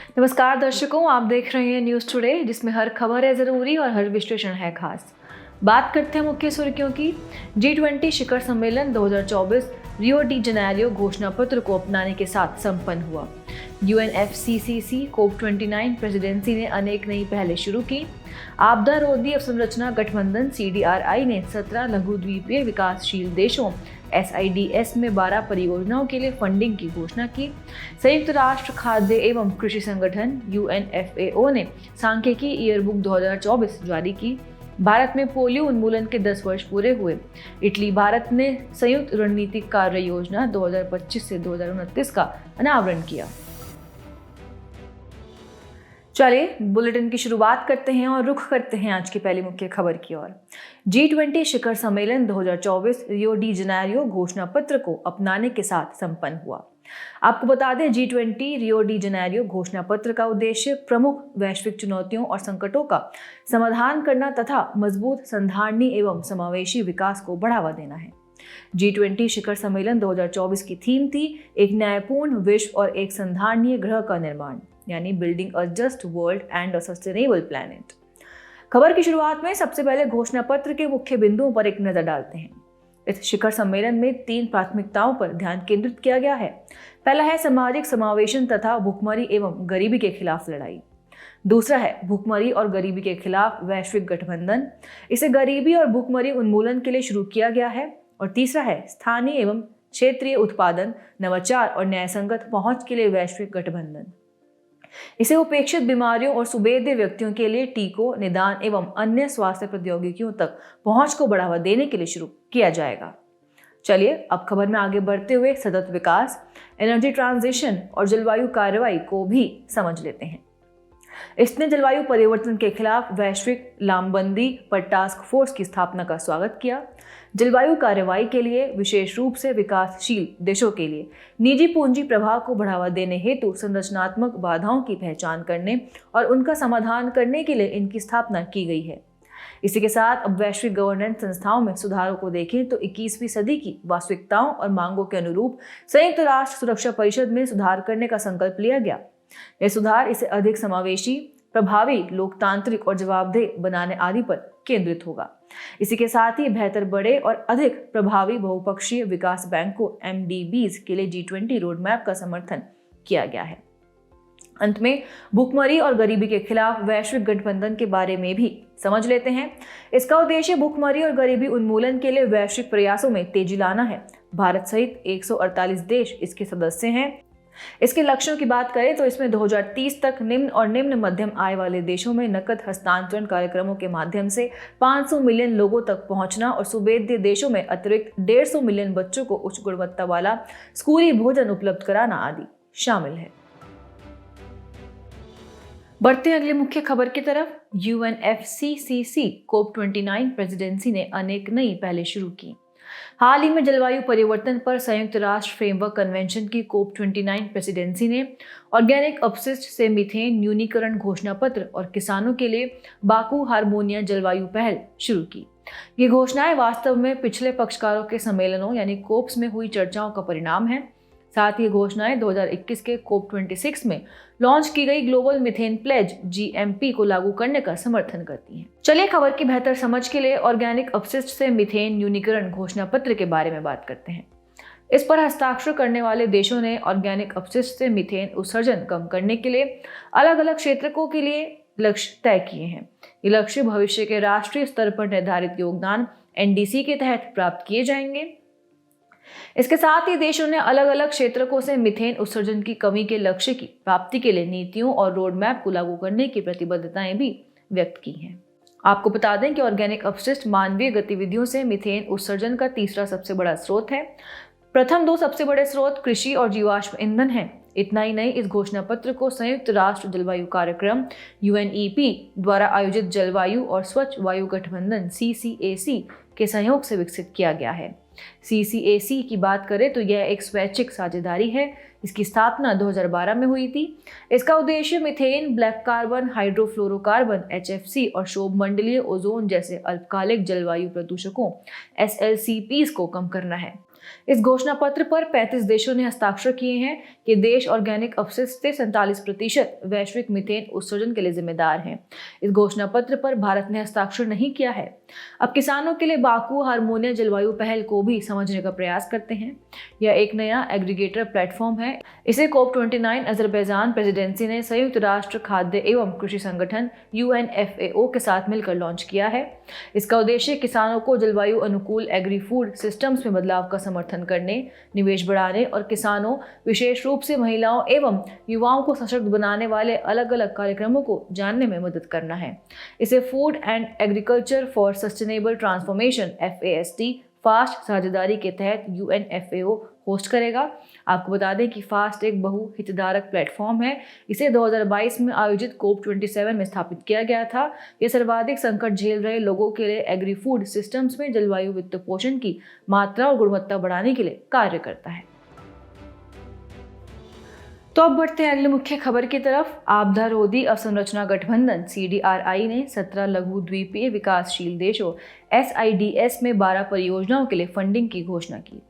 नमस्कार दर्शकों, आप देख रहे हैं न्यूज़ टुडे, जिसमें हर खबर है ज़रूरी और हर विश्लेषण है खास। बात करते हैं मुख्य सुर्खियों की। G20 शिखर सम्मेलन 2024 रियो डी जनेरियो घोषणा पत्र को अपनाने के साथ संपन्न हुआ। UNFCCC COP29 प्रेसिडेंसी ने अनेक नई पहलें शुरू की। आपदा रोधी अवसंरचना गठबंधन CDRI ने 17 लघुद्वीपीय विकासशील देशों SIDS में 12 परियोजनाओं के लिए फंडिंग की घोषणा की। संयुक्त राष्ट्र खाद्य एवं कृषि संगठन UNFAO ने सांख्यिकी ईयरबुक 2024 जारी की। भारत में पोलियो उन्मूलन के 10 वर्ष पूरे हुए। इटली भारत ने संयुक्त रणनीतिक कार्य योजना 2025 से 2029 का अनावरण किया। चलिए बुलेटिन की शुरुआत करते हैं और रुख करते हैं आज की पहली मुख्य खबर की ओर। G20 शिखर सम्मेलन 2024 रियो डी जनेरियो घोषणा पत्र को अपनाने के साथ संपन्न हुआ। आपको बता दें, G20 रियो डी जनेरियो घोषणा पत्र का उद्देश्य प्रमुख वैश्विक चुनौतियों और संकटों का समाधान करना तथा मजबूत, संधारणीय एवं समावेशी विकास को बढ़ावा देना है। G20 शिखर सम्मेलन 2024 की थीम थी एक न्यायपूर्ण विश्व और एक संधारणीय ग्रह का निर्माण, यानी building a just world and a sustainable planet. खबर की शुरुआत में सबसे पहले घोषणा पत्र के मुख्य बिंदुओं पर एक नजर डालते हैं। इस शिखर सम्मेलन में 3 प्राथमिकताओं पर ध्यान केंद्रित किया गया है। पहला है सामाजिक समावेशन तथा भुखमरी एवं गरीबी के खिलाफ लड़ाई। दूसरा है भुखमरी और गरीबी के खिलाफ वैश्विक गठबंधन। इसे गरीबी और भुखमरी उन्मूलन के लिए शुरू किया गया है। और तीसरा है स्थानीय एवं क्षेत्रीय उत्पादन, नवाचार और न्यायसंगत पहुंच के लिए वैश्विक गठबंधन। इसे उपेक्षित बीमारियों और सुबेद्य व्यक्तियों के लिए टीकों, निदान एवं अन्य स्वास्थ्य प्रौद्योगिकियों तक पहुंच को बढ़ावा देने के लिए शुरू किया जाएगा। चलिए अब खबर में आगे बढ़ते हुए सतत विकास, एनर्जी ट्रांजिशन और जलवायु कार्रवाई को भी समझ लेते हैं। इसने जलवायु परिवर्तन के खिलाफ वैश्विक लामबंदी पर टास्क फोर्स की स्थापना का स्वागत किया। जलवायु कार्रवाई के लिए विशेष रूप से विकासशील देशों के लिए निजी पूंजी प्रवाह को बढ़ावा देने हेतु संरचनात्मक बाधाओं की पहचान करने और उनका समाधान करने के लिए इनकी स्थापना की गई है। इसी के साथ अब वैश्विक गवर्नेंस संस्थाओं में सुधारों को देखें तो 21वीं सदी की वास्तविकताओं और मांगों के अनुरूप संयुक्त राष्ट्र सुरक्षा परिषद में सुधार करने का संकल्प लिया गया। यह सुधार इसे अधिक समावेशी, प्रभावी, लोकतांत्रिक और जवाबदेह बनाने आदि पर केंद्रित होगा। इसी के साथ ही बेहतर, बड़े और अधिक प्रभावी बहुपक्षीय विकास बैंकों MDBs के लिए G20 रोड मैप का समर्थन किया गया है। अंत में भुखमरी और गरीबी के खिलाफ वैश्विक गठबंधन के बारे में भी समझ लेते हैं। इसका उद्देश्य भुखमरी और गरीबी उन्मूलन के लिए वैश्विक प्रयासों में तेजी लाना है। भारत सहित 148 देश इसके सदस्य हैं। इसके लक्ष्यों की बात करें तो इसमें 2030 तक निम्न और निम्न मध्यम आय वाले देशों में नकद हस्तांतरण कार्यक्रमों के माध्यम से 500 मिलियन लोगों तक पहुंचना और सुबेद्य देशों में अतिरिक्त 150 मिलियन बच्चों को उच्च गुणवत्ता वाला स्कूली भोजन उपलब्ध कराना आदि शामिल है। बढ़ते हैं अगली मुख्य खबर की तरफ। UNFCCC COP29 प्रेसिडेंसी ने अनेक नई पहलें शुरू की। हाल ही में जलवायु परिवर्तन पर संयुक्त राष्ट्र फ्रेमवर्क कन्वेंशन की COP29 प्रेसिडेंसी ने ऑर्गेनिक अपशिष्ट से मीथेन न्यूनीकरण घोषणा पत्र और किसानों के लिए बाकू हार्मोनिया जलवायु पहल शुरू की। ये घोषणाएं वास्तव में पिछले पक्षकारों के सम्मेलनों यानी कोप्स में हुई चर्चाओं का परिणाम है। साथ ही घोषणाएं 2021 के COP26 में लॉन्च की गई ग्लोबल मीथेन प्लेज GMP को लागू करने का समर्थन करती हैं। चलिए खबर की बेहतर समझ के लिए ऑर्गेनिक अपशिष्ट से मीथेन न्यूनीकरण घोषणा पत्र के बारे में बात करते हैं। इस पर हस्ताक्षर करने वाले देशों ने ऑर्गेनिक अपशिष्ट से मीथेन उत्सर्जन कम करने के लिए अलग अलग क्षेत्रों के लिए लक्ष्य तय किए हैं। ये लक्ष्य भविष्य के राष्ट्रीय स्तर पर निर्धारित योगदान NDC के तहत प्राप्त किए जाएंगे। इसके साथ ही देशों ने अलग अलग क्षेत्रकों से मीथेन उत्सर्जन की कमी के लक्ष्य की प्राप्ति के लिए नीतियों और रोड मैप को लागू करने की प्रतिबद्धताएं भी व्यक्त की हैं। आपको बता दें कि ऑर्गेनिक अपशिष्ट मानवीय गतिविधियों से मीथेन उत्सर्जन का तीसरा सबसे बड़ा स्रोत है। प्रथम 2 सबसे बड़े स्रोत कृषि और जीवाश्म ईंधन हैं। इतना ही नहीं, इस घोषणा पत्र को संयुक्त राष्ट्र जलवायु कार्यक्रम UNEP द्वारा आयोजित जलवायु और स्वच्छ वायु गठबंधन CCAC के सहयोग से विकसित किया गया है। CCAC की बात करें तो यह एक स्वैच्छिक साझेदारी है। इसकी स्थापना 2012 में हुई थी। इसका उद्देश्य methane, black carbon, hydrofluorocarbon HFC और शोभमंडलीय ओजोन जैसे अल्पकालिक जलवायु प्रदूषकों SLCPs को कम करना है। इस घोषणा पत्र पर 35 देशों ने हस्ताक्षर किए हैं कि देश ऑर्गेनिक अपशिष्ट से 47% वैश्विक मीथेन उत्सर्जन के लिए जिम्मेदार हैं। इस घोषणा पत्र पर भारत ने हस्ताक्षर नहीं किया है। अब किसानों के लिए बाकू हार्मोनिया जलवायु पहल को भी समझने का प्रयास करते हैं। यह एक नया एग्रीगेटर प्लेटफॉर्म है। इसे COP29 अजरबैजान प्रेसिडेंसी ने संयुक्त राष्ट्र खाद्य एवं कृषि संगठन UNFAO के साथ मिलकर लॉन्च किया है। इसका उद्देश्य किसानों को जलवायु अनुकूल एग्री फूड सिस्टम्स में बदलाव का समर्थन करने, निवेश बढ़ाने और किसानों, विशेष रूप से महिलाओं एवं युवाओं को सशक्त बनाने वाले अलग अलग कार्यक्रमों को जानने में मदद करना है। इसे food and agriculture for sustainable transformation FAST fast साझेदारी के तहत UNFAO होस्ट करेगा। आपको बता दें कि फास्ट एक बहु हितधारक प्लेटफॉर्म है। इसे 2022 में आयोजित COP27 में स्थापित किया गया था। यह सर्वाधिक संकट झेल रहे लोगों के लिए एग्री फूड सिस्टम्स में जलवायु वित्त पोषण की मात्रा और गुणवत्ता बढ़ाने के लिए कार्य करता है। तो अब बढ़ते हैं अगले मुख्य खबर की तरफ। आपदा रोधी अवसंरचना गठबंधन CDRI ने 17 लघु द्वीपीय विकासशील देशों SIDS में 12 परियोजनाओं के लिए फंडिंग की घोषणा की।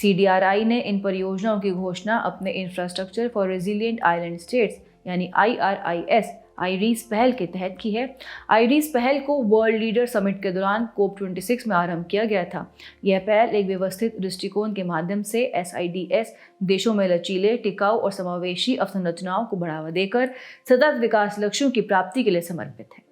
CDRI ने इन परियोजनाओं की घोषणा अपने infrastructure for resilient island states यानी IRIS पहल के तहत की है। IRIS पहल को वर्ल्ड लीडर समिट के दौरान COP26 में आरंभ किया गया था। यह पहल एक व्यवस्थित दृष्टिकोण के माध्यम से SIDS देशों में लचीले, टिकाऊ और समावेशी अवसंरचनाओं को बढ़ावा देकर सतत विकास लक्ष्यों की प्राप्ति के लिए समर्पित है।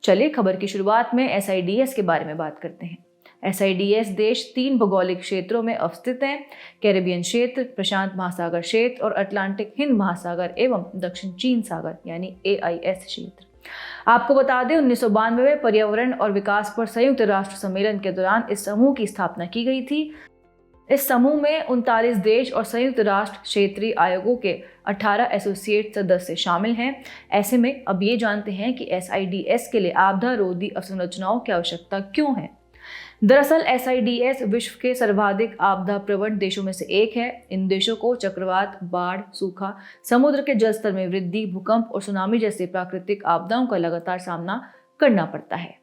चलिए खबर की शुरुआत में SIDS के बारे में बात करते हैं। SIDS देश 3 भौगोलिक क्षेत्रों में अवस्थित हैं: कैरेबियन क्षेत्र, प्रशांत महासागर क्षेत्र और अटलांटिक हिंद महासागर एवं दक्षिण चीन सागर यानी AIS क्षेत्र। आपको बता दें 1992 में पर्यावरण और विकास पर संयुक्त राष्ट्र सम्मेलन के दौरान इस समूह की स्थापना की गई थी। इस समूह में 39 देश और संयुक्त राष्ट्र क्षेत्रीय आयोगों के 18 एसोसिएट सदस्य शामिल हैं। ऐसे में अब ये जानते हैं कि SIDS के लिए आपदा रोधी अवसंरचनाओं की आवश्यकता क्यों है। दरअसल SIDS विश्व के सर्वाधिक आपदा प्रवण देशों में से एक है। इन देशों को चक्रवात, बाढ़, सूखा, समुद्र के जल स्तर में वृद्धि, भूकंप और सुनामी जैसे प्राकृतिक आपदाओं का लगातार सामना करना पड़ता है।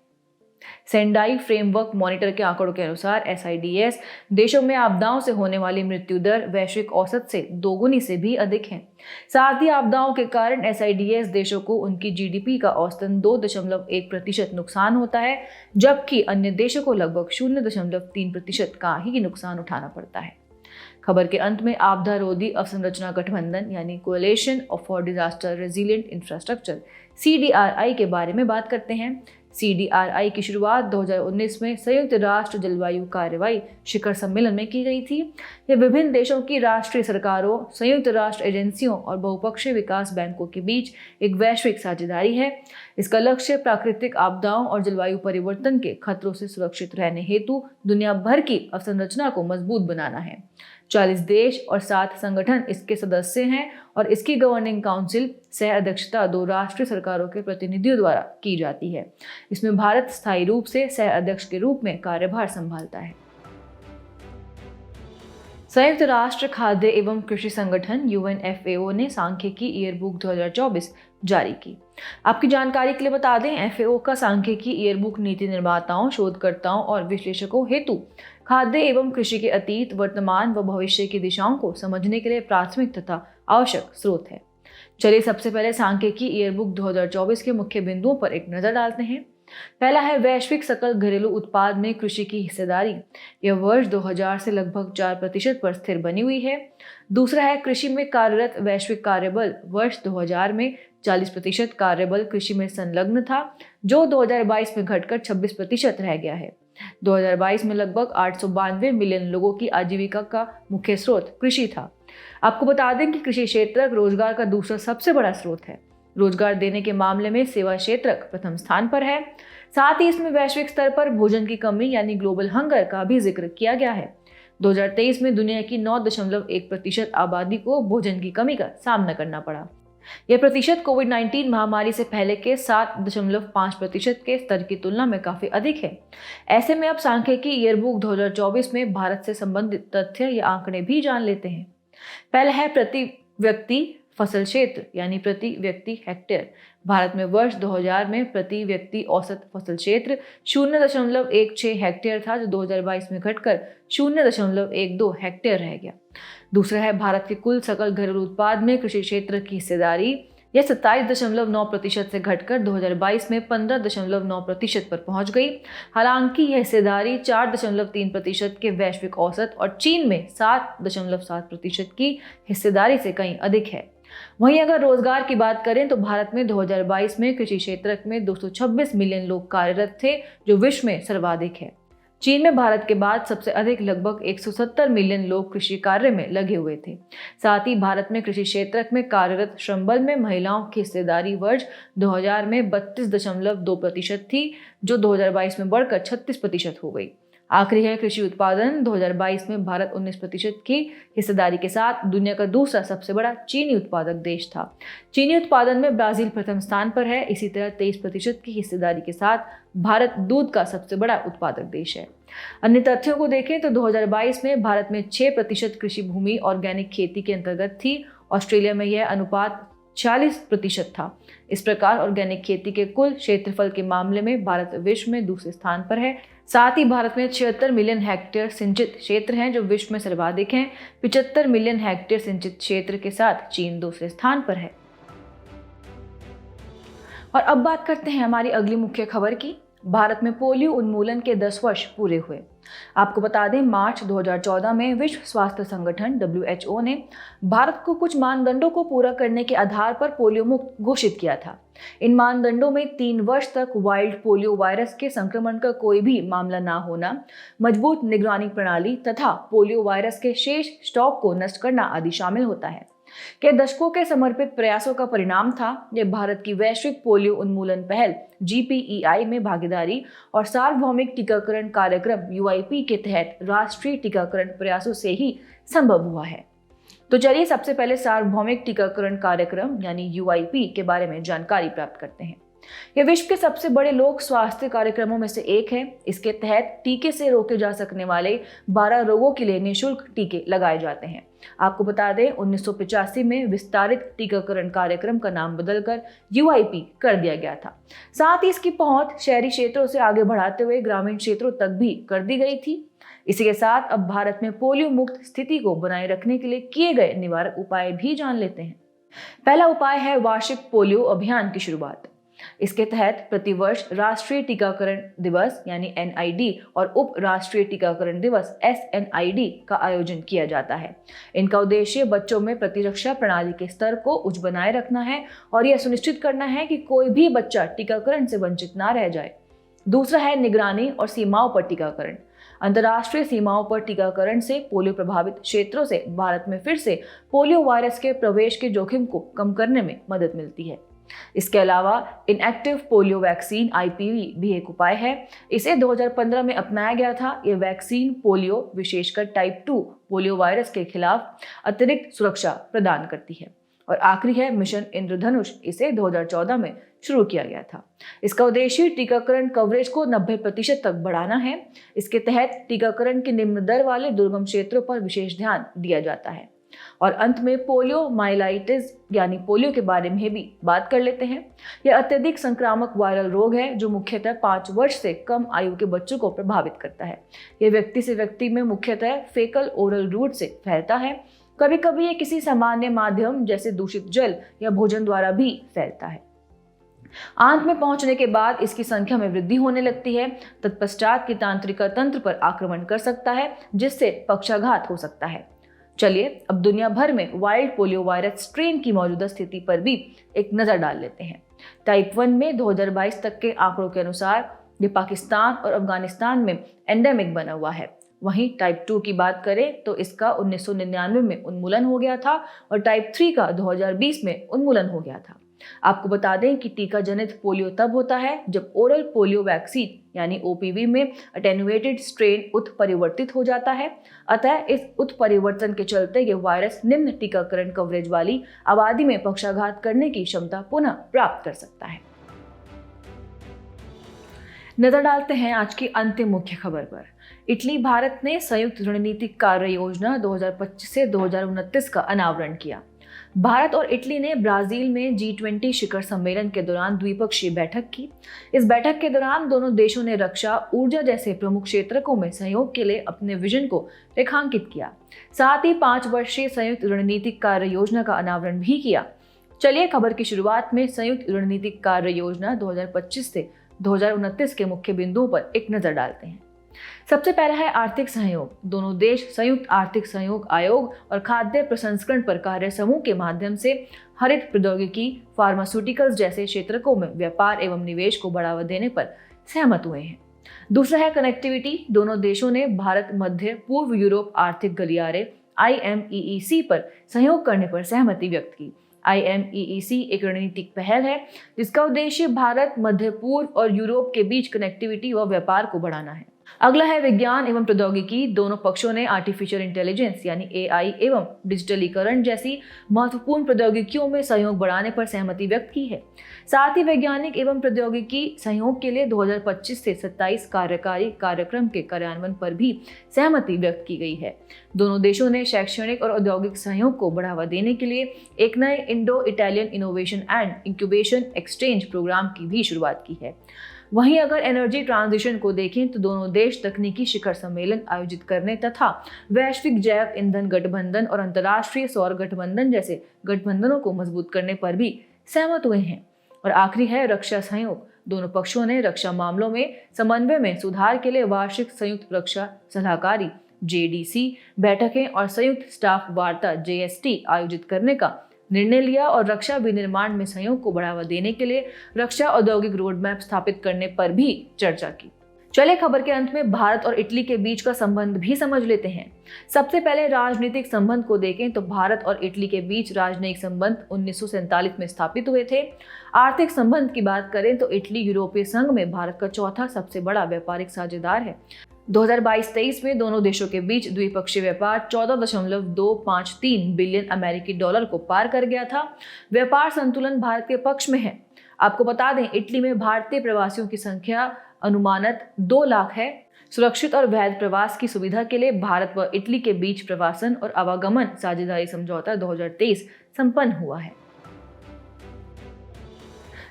सेंडाई फ्रेमवर्क मॉनिटर के आंकड़ों के अनुसार SIDS देशों में आपदाओं से होने वाली मृत्यु दर वैश्विक औसत से 2 गुनी से भी अधिक है। साथ ही आपदाओं के कारण SIDS देशों को उनकी GDP का औसतन 2.1% नुकसान होता है, जबकि अन्य देशों को लगभग 0.3% का ही नुकसान उठाना पड़ता है। खबर के अंत में आपदा रोधी अवसंरचना गठबंधन यानी coalition for disaster resilient infrastructure CDRI के बारे में बात करते हैं। CDRI की शुरुआत 2019 में संयुक्त राष्ट्र जलवायु कार्रवाई शिखर सम्मेलन में की गई थी। यह विभिन्न देशों की राष्ट्रीय सरकारों, संयुक्त राष्ट्र एजेंसियों और बहुपक्षीय विकास बैंकों के बीच एक वैश्विक साझेदारी है। इसका लक्ष्य प्राकृतिक आपदाओं और जलवायु परिवर्तन के खतरों से सुरक्षित रहने हेतु दुनिया भर की अवसंरचना को मजबूत बनाना है। 40 देश और 7 संगठन इसके सदस्य हैं और इसकी गवर्निंग काउंसिल सह अध्यक्षता 2 राष्ट्रीय सरकारों के प्रतिनिधियों द्वारा की जाती है। इसमें भारत स्थायी रूप से सह अध्यक्ष के रूप में कार्यभार संभालता है। संयुक्त राष्ट्र खाद्य एवं कृषि संगठन UNFAO ने सांख्यिकी ईयरबुक 2024 जारी की। आपकी जानकारी के लिए बता दें, FAO का सांख्यिकी ईयरबुक नीति निर्माताओं, शोधकर्ताओं और विश्लेषकों हेतु खाद्य एवं कृषि के अतीत, वर्तमान व भविष्य की दिशाओं को समझने के लिए प्राथमिक तथा आवश्यक स्रोत है। चलिए सबसे पहले सांख्यिकी ईयरबुक 2024 के मुख्य बिंदुओं पर एक नजर डालते हैं। पहला है वैश्विक सकल घरेलू उत्पाद में कृषि की हिस्सेदारी। यह वर्ष 2000 से लगभग 4% पर स्थिर बनी हुई है। दूसरा है कृषि में कार्यरत वैश्विक कार्यबल। वर्ष 2000 में 40% कार्यबल कृषि में संलग्न था, जो 2022 में घटकर 26% रह गया है। 2022 में लगभग 892 मिलियन लोगों की आजीविका का मुख्य स्रोत कृषि था। आपको बता दें कि कृषि क्षेत्र रोजगार का दूसरा सबसे बड़ा स्रोत है। रोजगार देने के मामले में सेवा क्षेत्र प्रथम स्थान पर है। साथ ही इसमें वैश्विक स्तर पर भोजन की कमी यानी ग्लोबल हंगर का भी जिक्र किया गया है। 2023 में दुनिया की 9.1% आबादी को भोजन की कमी का सामना करना पड़ा। यह प्रतिशत कोविड-19 महामारी से पहले के 7.5% के स्तर की तुलना में काफी अधिक है। ऐसे में अब सांख्यिकी ईयरबुक 2024 में भारत से संबंधित तथ्य या आंकड़े भी जान लेते हैं। पहला है प्रति व्यक्ति फसल क्षेत्र यानी प्रति व्यक्ति हेक्टेयर। भारत में वर्ष 2000 में प्रति व्यक्ति औसत फसल क्षेत्र 0.16 हेक्टेयर था, जो 2022 में घटकर 0.12 हेक्टेयर रह गया। दूसरा है भारत के कुल सकल घरेलू उत्पाद में कृषि क्षेत्र की हिस्सेदारी, यह 27.9% से घटकर 2022 में 15.9% पर पहुंच गई। हालांकि यह हिस्सेदारी 4.3% के वैश्विक औसत और चीन में 7.7% की हिस्सेदारी से कहीं अधिक है। वहीं अगर रोजगार की बात करें तो भारत में 2022 में कृषि क्षेत्र में 226 मिलियन लोग कार्यरत थे, जो विश्व में सर्वाधिक है। चीन में भारत के बाद सबसे अधिक लगभग 170 मिलियन लोग कृषि कार्य में लगे हुए थे। साथ ही भारत में कृषि क्षेत्र में कार्यरत श्रम बल में महिलाओं की हिस्सेदारी वर्ष 2000 में 32.2% थी, जो 2022 में बढ़कर 36% हो गई। आखिरी है कृषि उत्पादन। 2022 में भारत 19% की हिस्सेदारी के साथ दुनिया का दूसरा सबसे बड़ा चीनी उत्पादक देश था। चीनी उत्पादन में ब्राजील प्रथम स्थान पर है। इसी तरह 23% की हिस्सेदारी के साथ भारत दूध का सबसे बड़ा उत्पादक देश है। अन्य तथ्यों को देखें तो 2022 में भारत में 6% कृषि भूमि ऑर्गेनिक खेती के अंतर्गत थी। ऑस्ट्रेलिया में यह अनुपात 40% था। इस प्रकार ऑर्गेनिक खेती के कुल क्षेत्रफल के मामले में भारत विश्व में दूसरे स्थान पर है। साथ ही भारत में 76 मिलियन हेक्टेयर सिंचित क्षेत्र हैं, जो विश्व में सर्वाधिक हैं। 75 मिलियन हेक्टेयर सिंचित क्षेत्र के साथ चीन दूसरे स्थान पर है। और अब बात करते हैं हमारी अगली मुख्य खबर की। भारत में पोलियो उन्मूलन के 10 वर्ष पूरे हुए। आपको बता दें, मार्च 2014 में विश्व स्वास्थ्य संगठन WHO ने भारत को कुछ मानदंडों को पूरा करने के आधार पर पोलियो मुक्त घोषित किया था। इन मानदंडों में 3 वर्ष तक वाइल्ड पोलियो वायरस के संक्रमण का कोई भी मामला न होना, मजबूत निगरानी प्रणाली तथा पोलियो वायरस के शेष स्टॉक को नष्ट करना आदि शामिल होता है। के दशकों के समर्पित प्रयासों का परिणाम था यह भारत की वैश्विक पोलियो उन्मूलन पहल GPEI में भागीदारी और सार्वभौमिक टीकाकरण कार्यक्रम UIP के तहत राष्ट्रीय टीकाकरण प्रयासों से ही संभव हुआ है। तो चलिए सबसे पहले सार्वभौमिक टीकाकरण कार्यक्रम यानी UIP के बारे में जानकारी प्राप्त करते हैं। यह विश्व के सबसे बड़े लोक स्वास्थ्य कार्यक्रमों में से एक है। इसके तहत टीके से रोके जा सकने वाले 12 रोगों के लिए निःशुल्क टीके लगाए जाते हैं। आपको बता दें, 1985 में विस्तारित टीकाकरण कार्यक्रम का नाम बदलकर UIP कर दिया गया था। साथ ही इसकी पहुंच शहरी क्षेत्रों से आगे बढ़ाते हुए ग्रामीण क्षेत्रों तक भी कर दी गई थी। इसी के साथ अब भारत में पोलियो मुक्त स्थिति को बनाए रखने के लिए किए गए निवारक उपाय भी जान लेते हैं। पहला उपाय है वार्षिक पोलियो अभियान की शुरुआत। इसके तहत प्रतिवर्ष राष्ट्रीय टीकाकरण दिवस यानी NID और उप राष्ट्रीय टीकाकरण दिवस SNID का आयोजन किया जाता है। इनका उद्देश्य बच्चों में प्रतिरक्षा प्रणाली के स्तर को उच्च बनाए रखना है और यह सुनिश्चित करना है कि कोई भी बच्चा टीकाकरण से वंचित ना रह जाए। दूसरा है निगरानी और सीमाओं पर टीकाकरण। अंतर्राष्ट्रीय सीमाओं पर टीकाकरण से पोलियो प्रभावित क्षेत्रों से भारत में फिर से पोलियो वायरस के प्रवेश के जोखिम को कम करने में मदद मिलती है। इसके अलावा इनएक्टिव पोलियो वैक्सीन IPV भी एक उपाय है। इसे 2015 में अपनाया गया था। यह वैक्सीन पोलियो विशेषकर टाइप 2 पोलियो वायरस के खिलाफ अतिरिक्त सुरक्षा प्रदान करती है। और आखिरी है मिशन इंद्रधनुष। इसे 2014 में शुरू किया गया था। इसका उद्देश्य टीकाकरण कवरेज को 90% तक बढ़ाना है। इसके तहत टीकाकरण के निम्न दर वाले दुर्गम क्षेत्रों पर विशेष ध्यान दिया जाता है। और अंत में पोलियो माइलाइटिस यानी पोलियो के बारे में भी बात कर लेते हैं। यह अत्यधिक संक्रामक वायरल रोग है जो मुख्यतः 5 वर्ष से कम आयु के बच्चों को प्रभावित करता है। यह व्यक्ति से व्यक्ति में मुख्यतः फेकल ओरल रूट से फैलता है। कभी कभी यह किसी सामान्य माध्यम जैसे दूषित जल या भोजन द्वारा भी फैलता है। आंत में पहुंचने के बाद इसकी संख्या में वृद्धि होने लगती है। तत्पश्चात की तंत्रिका तंत्र पर आक्रमण कर सकता है, जिससे पक्षाघात हो सकता है। चलिए अब दुनिया भर में वाइल्ड पोलियो वायरस स्ट्रेन की मौजूदा स्थिति पर भी एक नजर डाल लेते हैं। टाइप 1 में 2022 तक के आंकड़ों के अनुसार ये पाकिस्तान और अफगानिस्तान में एंडेमिक बना हुआ है। वहीं टाइप 2 की बात करें तो इसका 1999 में उन्मूलन हो गया था और टाइप 3 का 2020 में उन्मूलन हो गया था। आपको बता दें कि टीका जनित पोलियो तब होता है जब ओरल पोलियो वैक्सीन यानी OPV में अटेन्युएटेड स्ट्रेन उत्परिवर्तित हो जाता है। अतः इस उत्परिवर्तन के चलते यह वायरस निम्न टीकाकरण कवरेज वाली आबादी में पक्षाघात करने की क्षमता पुनः प्राप्त कर सकता है। नजर डालते हैं आज की अंतिम मुख्य खबर पर। इटली भारत ने संयुक्त रणनीतिक कार्य योजना 2025 से 2029 का अनावरण किया। भारत और इटली ने ब्राजील में G20 शिखर सम्मेलन के दौरान द्विपक्षीय बैठक की। इस बैठक के दौरान दोनों देशों ने रक्षा, ऊर्जा जैसे प्रमुख क्षेत्रों में सहयोग के लिए अपने विजन को रेखांकित किया। साथ ही 5 वर्षीय संयुक्त रणनीतिक कार्य योजना का अनावरण भी किया। चलिए खबर की शुरुआत में संयुक्त रणनीतिक कार्य योजना 2025 से 2029 के मुख्य बिंदुओं पर एक नजर डालते हैं। सबसे पहला है आर्थिक सहयोग। दोनों देश संयुक्त आर्थिक सहयोग आयोग और खाद्य प्रसंस्करण पर कार्य समूह के माध्यम से हरित प्रौद्योगिकी, फार्मास्यूटिकल्स जैसे क्षेत्रों में व्यापार एवं निवेश को बढ़ावा देने पर सहमत हुए हैं। दूसरा है कनेक्टिविटी। दोनों देशों ने भारत मध्य पूर्व यूरोप आर्थिक गलियारे IMEEC पर सहयोग करने पर सहमति व्यक्त की। IMEEC एक रणनीतिक पहल है जिसका उद्देश्य भारत, मध्य पूर्व और यूरोप के बीच कनेक्टिविटी व व्यापार को बढ़ाना है। अगला है विज्ञान एवं प्रौद्योगिकी। दोनों पक्षों ने आर्टिफिशियल इंटेलिजेंस यानी AI एवं डिजिटलीकरण जैसी महत्वपूर्ण प्रौद्योगिकियों में सहयोग बढ़ाने पर सहमति व्यक्त की है। साथ ही वैज्ञानिक एवं प्रौद्योगिकी सहयोग के लिए 2025 से 27 कार्यकारी कार्यक्रम के कार्यान्वयन पर भी सहमति व्यक्त की गई है। दोनों देशों ने शैक्षणिक और औद्योगिक सहयोग को बढ़ावा देने के लिए एक नए Indo Italian innovation and incubation exchange programme की भी शुरुआत की है। वहीं अगर एनर्जी ट्रांजिशन को देखें तो दोनों देश तकनीकी शिखर सम्मेलन आयोजित करने तथा वैश्विक जैव ईंधन गठबंधन और अंतर्राष्ट्रीय सौर गठबंधन जैसे गठबंधनों को मजबूत करने पर भी सहमत हुए हैं। और आखिरी है रक्षा सहयोग। दोनों पक्षों ने रक्षा मामलों में समन्वय में सुधार के लिए वार्षिक संयुक्त रक्षा सलाहकारी JDC बैठकें और संयुक्त स्टाफ वार्ता JST आयोजित करने का निर्णय लिया और रक्षा विनिर्माण में सहयोग को बढ़ावा देने के लिए रक्षा औद्योगिक रोडमैप स्थापित करने पर भी चर्चा की। चलिए खबर के अंत में भारत और इटली के बीच का संबंध भी समझ लेते हैं। सबसे पहले राजनीतिक संबंध को देखें तो भारत और इटली के बीच राजनयिक संबंध 1947 में स्थापित हुए थे। आर्थिक संबंध की बात करें तो इटली यूरोपीय संघ में भारत का चौथा सबसे बड़ा व्यापारिक साझेदार है। 2022-23 में दोनों देशों के बीच द्विपक्षीय व्यापार 14.253 बिलियन अमेरिकी डॉलर को पार कर गया था। व्यापार संतुलन भारत के पक्ष में है। आपको बता दें, इटली में भारतीय प्रवासियों की संख्या अनुमानत 2 लाख है। सुरक्षित और वैध प्रवास की सुविधा के लिए भारत व इटली के बीच प्रवासन और आवागमन साझेदारी समझौता 2023 संपन्न हुआ है।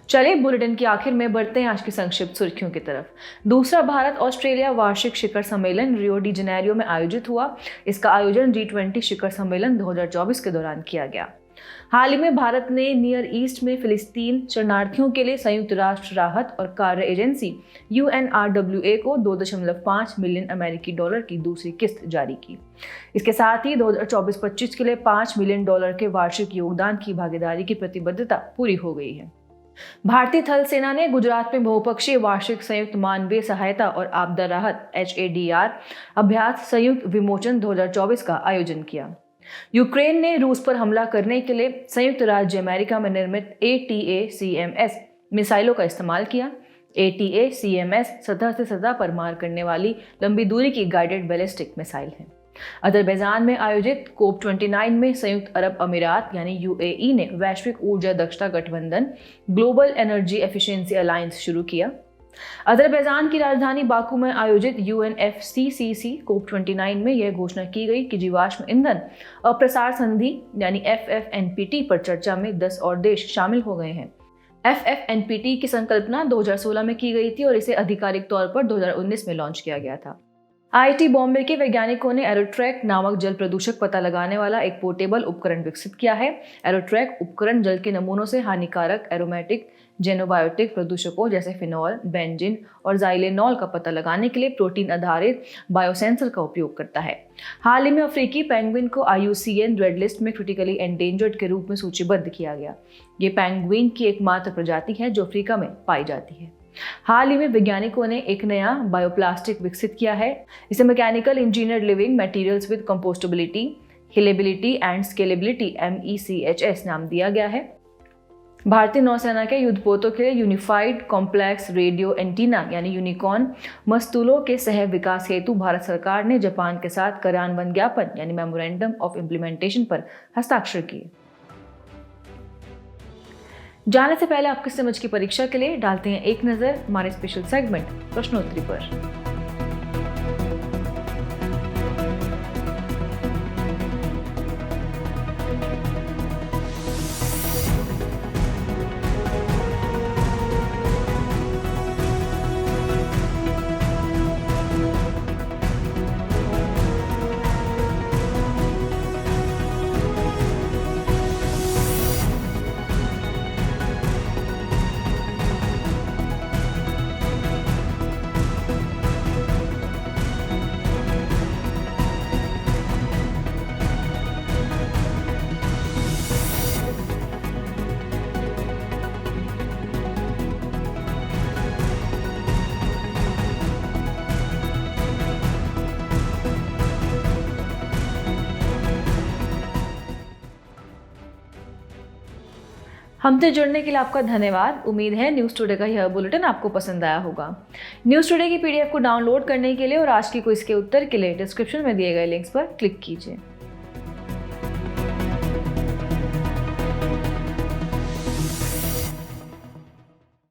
चलिए बुलेटिन के आखिर में बढ़ते हैं आज की संक्षिप्त सुर्खियों की तरफ। दूसरा भारत ऑस्ट्रेलिया वार्षिक शिखर सम्मेलन रियो डी जनेरियो में आयोजित हुआ। इसका आयोजन G20 शिखर सम्मेलन 2024 के दौरान किया गया। हाल ही में भारत ने नियर ईस्ट में फिलिस्तीन शरणार्थियों के लिए संयुक्त राष्ट्र राहत और कार्य एजेंसी UNRWA को 2.5 मिलियन अमेरिकी डॉलर की दूसरी किस्त जारी की। इसके साथ ही 2024-25 के लिए $5 मिलियन के वार्षिक योगदान की भागीदारी की प्रतिबद्धता पूरी हो गई है। भारतीय थल सेना ने गुजरात में बहुपक्षीय वार्षिक संयुक्त मानवीय सहायता और आपदा राहत HADR अभ्यास संयुक्त विमोचन 2024 का आयोजन किया। यूक्रेन ने रूस पर हमला करने के लिए संयुक्त राज्य अमेरिका में निर्मित ATACMS मिसाइलों का इस्तेमाल किया। ATACMS सतह से सतह पर मार करने वाली लंबी दूरी की गाइडेड बैलिस्टिक मिसाइल है। अजरबैजान में आयोजित COP29 में संयुक्त अरब अमीरात यानी UAE ने वैश्विक ऊर्जा दक्षता गठबंधन ग्लोबल एनर्जी एफिशिएंसी अलायंस शुरू किया। अजरबैजान की राजधानी बाकू में आयोजित UNFCCC COP29 में यह घोषणा की गई कि जीवाश्म ईंधन और प्रसार संधि यानी FFNPT पर चर्चा में 10 और देश शामिल हो गए हैं। FFNPT की संकल्पना 2016 में की गई थी और इसे आधिकारिक तौर पर 2019 में लॉन्च किया गया था। IIT बॉम्बे के वैज्ञानिकों ने एरोट्रैक नामक जल प्रदूषक पता लगाने वाला एक पोर्टेबल उपकरण विकसित किया है। एरोट्रैक उपकरण जल के नमूनों से हानिकारक एरोमेटिक जेनोबायोटिक प्रदूषकों जैसे फिनॉल, बेंजीन और जाइलेनॉल का पता लगाने के लिए प्रोटीन आधारित बायोसेंसर का उपयोग करता है। हाल ही में अफ्रीकी पेंगुइन को IUCN रेड लिस्ट में क्रिटिकली एंडेंजर्ड के रूप में सूचीबद्ध किया गया। ये पेंगुइन की एकमात्र प्रजाति है जो अफ्रीका में पाई जाती है। हाल ही में वैज्ञानिकों ने एक नया बायोप्लास्टिक विकसित किया है। इसे mechanical engineered living materials with compostability, healability and scalability MECHS नाम दिया गया है। भारतीय नौसेना के युद्धपोतों के लिए यूनिफाइड कॉम्प्लेक्स रेडियो एंटीना यानी यूनिकॉर्न मस्तूलों के सह विकास हेतु भारत सरकार ने जापान के साथ कार्यान्वयन ज्ञापन यानी मेमोरेंडम ऑफ इम्प्लीमेंटेशन पर हस्ताक्षर किए। जाने से पहले आपकी समझ की परीक्षा के लिए डालते हैं एक नजर हमारे स्पेशल सेगमेंट प्रश्नोत्तरी पर। हमसे जुड़ने के लिए आपका धन्यवाद। उम्मीद है न्यूज़ टुडे का यह बुलेटिन आपको पसंद आया होगा। न्यूज़ टुडे की PDF को डाउनलोड करने के लिए और आज की क्विज के उत्तर के लिए डिस्क्रिप्शन में दिए गए लिंक्स पर क्लिक कीजिए।